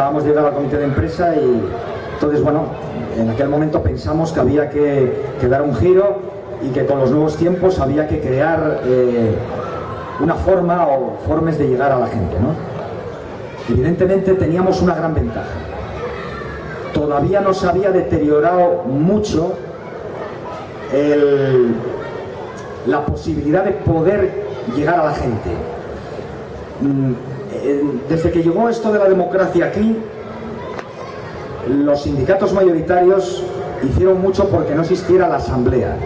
acabamos de llegar al comité de empresa y entonces, bueno, en aquel momento pensamos que había que dar un giro y que con los nuevos tiempos había que crear una forma o formas de llegar a la gente, ¿no? Evidentemente teníamos una gran ventaja. Todavía no se había deteriorado mucho la posibilidad de poder llegar a la gente. Desde que llegó esto de la democracia aquí, los sindicatos mayoritarios hicieron mucho porque no existiera la asamblea.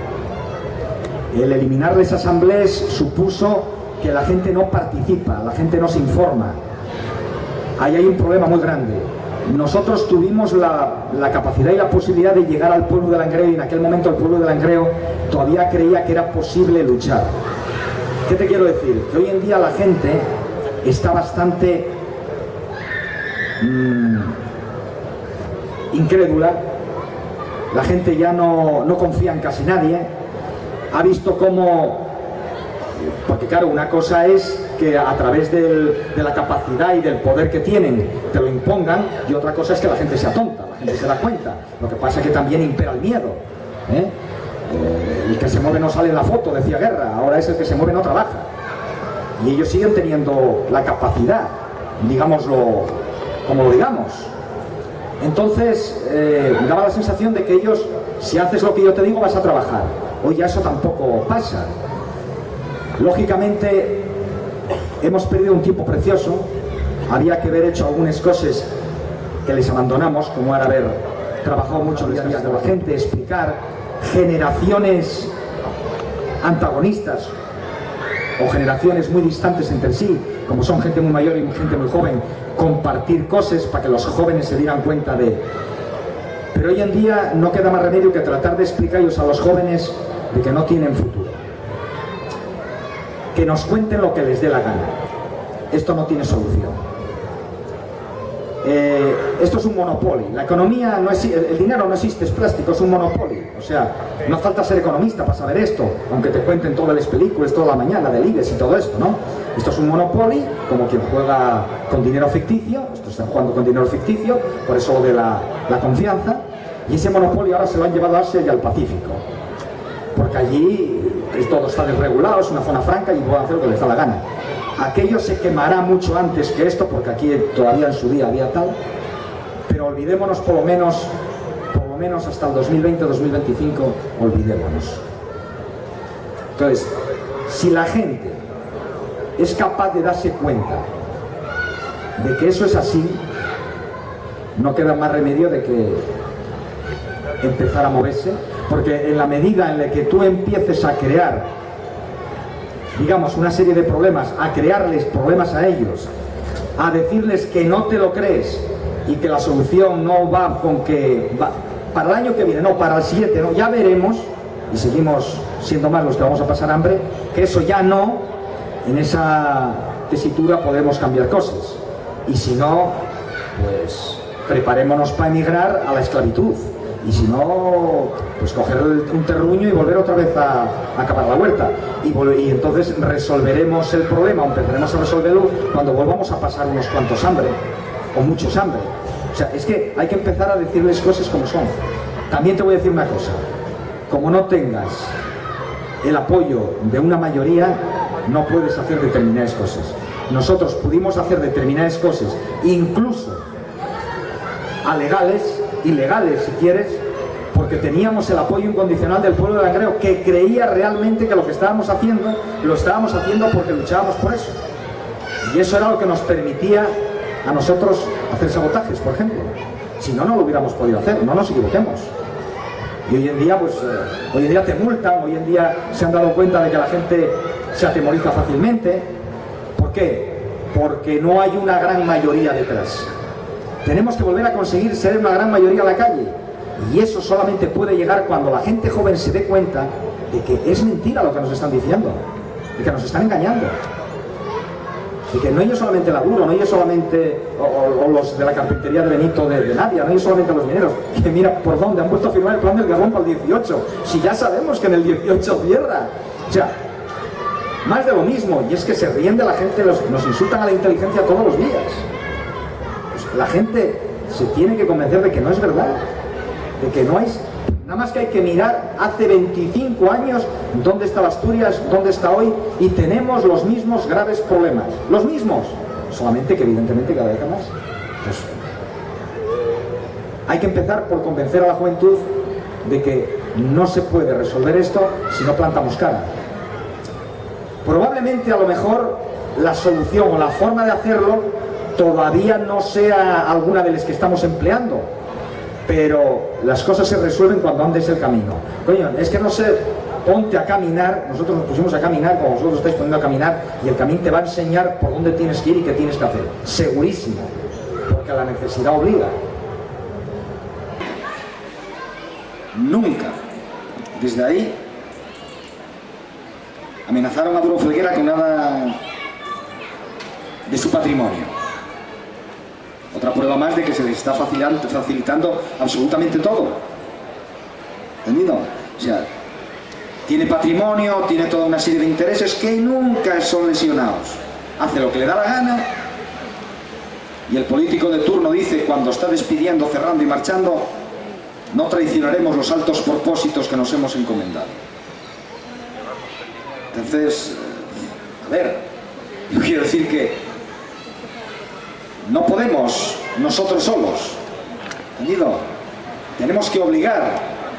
El eliminar las asambleas supuso que la gente no participa, la gente no se informa. Ahí hay un problema muy grande. Nosotros tuvimos la capacidad y la posibilidad de llegar al pueblo de Langreo, y en aquel momento el pueblo de Langreo todavía creía que era posible luchar. ¿Qué te quiero decir? Que hoy en día la gente está bastante incrédula, la gente ya no confía en casi nadie, ha visto cómo, porque claro, una cosa es que a través de la capacidad y del poder que tienen te lo impongan, y otra cosa es que la gente sea tonta, la gente se da cuenta. Lo que pasa es que también impera el miedo, el que se mueve no sale en la foto, decía Guerra, ahora es el que se mueve no trabaja, y ellos siguen teniendo la capacidad, digámoslo como lo digamos. Entonces daba la sensación de que ellos, si haces lo que yo te digo, vas a trabajar. Hoy ya eso tampoco pasa. Lógicamente hemos perdido un tiempo precioso. Había que haber hecho algunas cosas que les abandonamos, como era haber trabajado mucho los días de la gente, explicar generaciones antagonistas o generaciones muy distantes entre sí, como son gente muy mayor y gente muy joven, compartir cosas para que los jóvenes se dieran cuenta de... Pero hoy en día no queda más remedio que tratar de explicarles a los jóvenes de que no tienen futuro, que nos cuenten lo que les dé la gana. Esto no tiene solución. Esto es un monopolio. La economía no es, el dinero no existe, es plástico, es un monopolio. O sea, no falta ser economista para saber esto, aunque te cuenten todas las películas toda la mañana del IBEX y todo esto, ¿no? Esto es un monopolio, como quien juega con dinero ficticio. Esto están jugando con dinero ficticio, por eso lo de la confianza. Y ese monopolio ahora se lo han llevado a Asia y al Pacífico, porque allí todo está desregulado, es una zona franca y pueden hacer lo que les da la gana. Aquello se quemará mucho antes que esto, porque aquí todavía en su día había tal, pero olvidémonos por lo menos hasta el 2020-2025, olvidémonos. Entonces, si la gente es capaz de darse cuenta de que eso es así, no queda más remedio de que empezar a moverse, porque en la medida en la que tú empieces a crear, digamos, una serie de problemas, a crearles problemas a ellos, a decirles que no te lo crees y que la solución no va con que va para el año que viene, no, para el siguiente, no, ya veremos, y seguimos siendo más los que vamos a pasar hambre, que eso ya no, en esa tesitura podemos cambiar cosas. Y si no, pues preparémonos para emigrar a la esclavitud. Y si no, pues coger un terruño y volver otra vez a acabar la huerta. Y entonces resolveremos el problema, o empezaremos a resolverlo cuando volvamos a pasar unos cuantos hambre, o muchos hambre. O sea, es que hay que empezar a decirles cosas como son. También te voy a decir una cosa. Como no tengas el apoyo de una mayoría, no puedes hacer determinadas cosas. Nosotros pudimos hacer determinadas cosas, incluso alegales, ilegales si quieres, porque teníamos el apoyo incondicional del pueblo de Langreo, que creía realmente que lo que estábamos haciendo, lo estábamos haciendo porque luchábamos por eso. Y eso era lo que nos permitía a nosotros hacer sabotajes, por ejemplo. Si no, no lo hubiéramos podido hacer, no nos equivoquemos. Y hoy en día, pues, hoy en día te multan, hoy en día se han dado cuenta de que la gente se atemoriza fácilmente. ¿Por qué? Porque no hay una gran mayoría detrás. Tenemos que volver a conseguir ser una gran mayoría a la calle. Y eso solamente puede llegar cuando la gente joven se dé cuenta de que es mentira lo que nos están diciendo, de que nos están engañando. Y que no ellos solamente Laduro, no ellos solamente o los de la carpintería de Benito de Nadia, no ellos solamente los mineros, que mira por dónde han puesto a firmar el plan del carbón para el 18, si ya sabemos que en el 18 cierra. O sea, más de lo mismo, y es que se ríen de la gente, nos insultan a la inteligencia todos los días. Pues la gente se tiene que convencer de que no es verdad, de que no hay... Nada más que hay que mirar hace 25 años dónde estaba Asturias, dónde está hoy, y tenemos los mismos graves problemas. Los mismos. Solamente que evidentemente cada vez más. Pues, hay que empezar por convencer a la juventud de que no se puede resolver esto si no plantamos cara. Probablemente a lo mejor la solución o la forma de hacerlo todavía no sea alguna de las que estamos empleando, pero las cosas se resuelven cuando andes el camino. Coño, es que no sé, ponte a caminar, nosotros nos pusimos a caminar como vosotros estáis poniendo a caminar, y el camino te va a enseñar por dónde tienes que ir y qué tienes que hacer, segurísimo, porque la necesidad obliga. Nunca, desde ahí, amenazaron a Duro Felguera con nada de su patrimonio. Otra prueba más de que se les está facilitando absolutamente todo. ¿Entendido? O sea, tiene patrimonio, tiene toda una serie de intereses que nunca son lesionados. Hace lo que le da la gana, y el político de turno dice, cuando está despidiendo, cerrando y marchando: no traicionaremos los altos propósitos que nos hemos encomendado. Entonces, a ver, yo quiero decir que no podemos nosotros solos, ¿entendido? Tenemos que obligar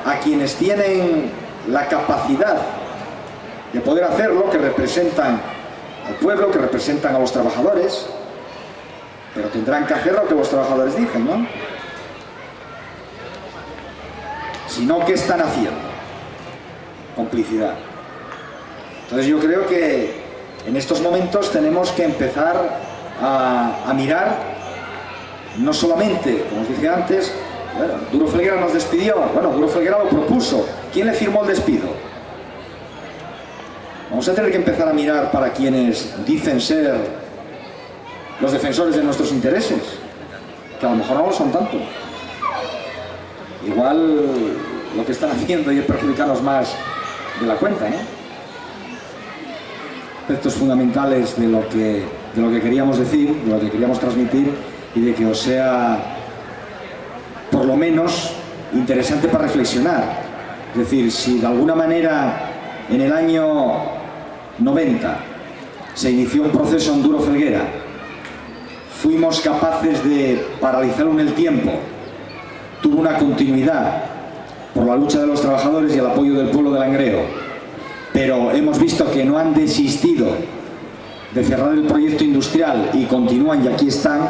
a quienes tienen la capacidad de poder hacerlo, que representan al pueblo, que representan a los trabajadores, pero tendrán que hacer lo que los trabajadores dicen, ¿no? Si no, ¿qué están haciendo? Complicidad. Entonces yo creo que en estos momentos tenemos que empezar a mirar, no solamente, como os dije antes, bueno, Duro Felguera nos despidió, bueno, Duro Felguera lo propuso, ¿quién le firmó el despido? Vamos a tener que empezar a mirar para quienes dicen ser los defensores de nuestros intereses, que a lo mejor no lo son tanto. Igual lo que están haciendo y es perjudicarnos más de la cuenta, ¿no? Aspectos fundamentales de lo que queríamos decir, de lo que queríamos transmitir, y de que os sea por lo menos interesante para reflexionar. Es decir, si de alguna manera en el año 90 se inició un proceso en Duro Felguera, fuimos capaces de paralizarlo en el tiempo, tuvo una continuidad por la lucha de los trabajadores y el apoyo del pueblo de Langreo, pero hemos visto que no han desistido de cerrar el proyecto industrial y continúan, y aquí están,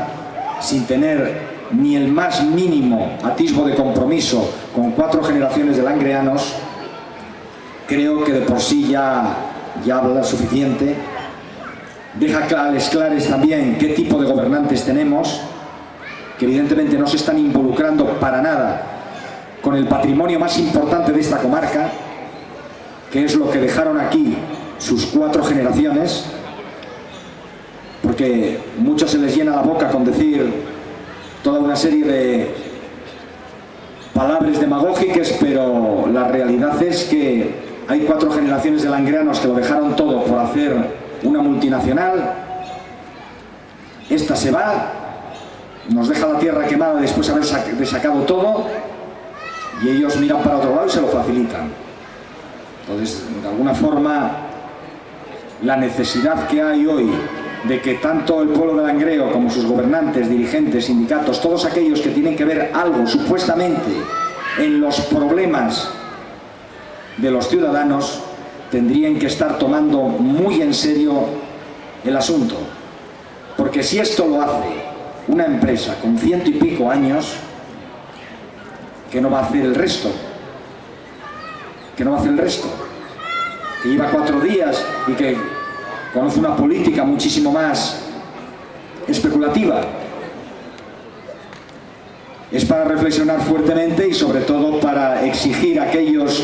sin tener ni el más mínimo atisbo de compromiso con 4 generaciones de langreanos. Creo que de por sí ya habla suficiente. Deja clares también qué tipo de gobernantes tenemos, que evidentemente no se están involucrando para nada con el patrimonio más importante de esta comarca, que es lo que dejaron aquí sus 4 generaciones, porque muchos se les llena la boca con decir toda una serie de palabras demagógicas, pero la realidad es que hay 4 generaciones de langreanos que lo dejaron todo por hacer una multinacional. Esta se va, nos deja la tierra quemada después de haber sacado todo, y ellos miran para otro lado y se lo facilitan. Entonces, de alguna forma, la necesidad que hay hoy de que tanto el pueblo de Langreo como sus gobernantes, dirigentes, sindicatos, todos aquellos que tienen que ver algo supuestamente en los problemas de los ciudadanos, tendrían que estar tomando muy en serio el asunto. Porque si esto lo hace una empresa con 100 y pico años, ¿qué no va a hacer el resto? ¿Qué no va a hacer el resto? Que lleva 4 días y que conoce una política muchísimo más especulativa. Es para reflexionar fuertemente y sobre todo para exigir a aquellos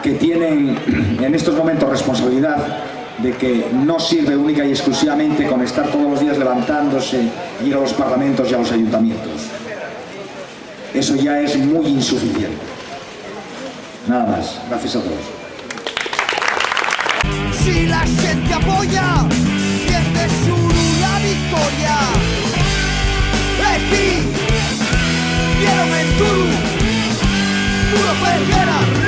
que tienen en estos momentos responsabilidad de que no sirve única y exclusivamente con estar todos los días levantándose y ir a los parlamentos y a los ayuntamientos. Eso ya es muy insuficiente. Nada más. Gracias a todos. Si la gente apoya, pierde su la victoria. hoguera.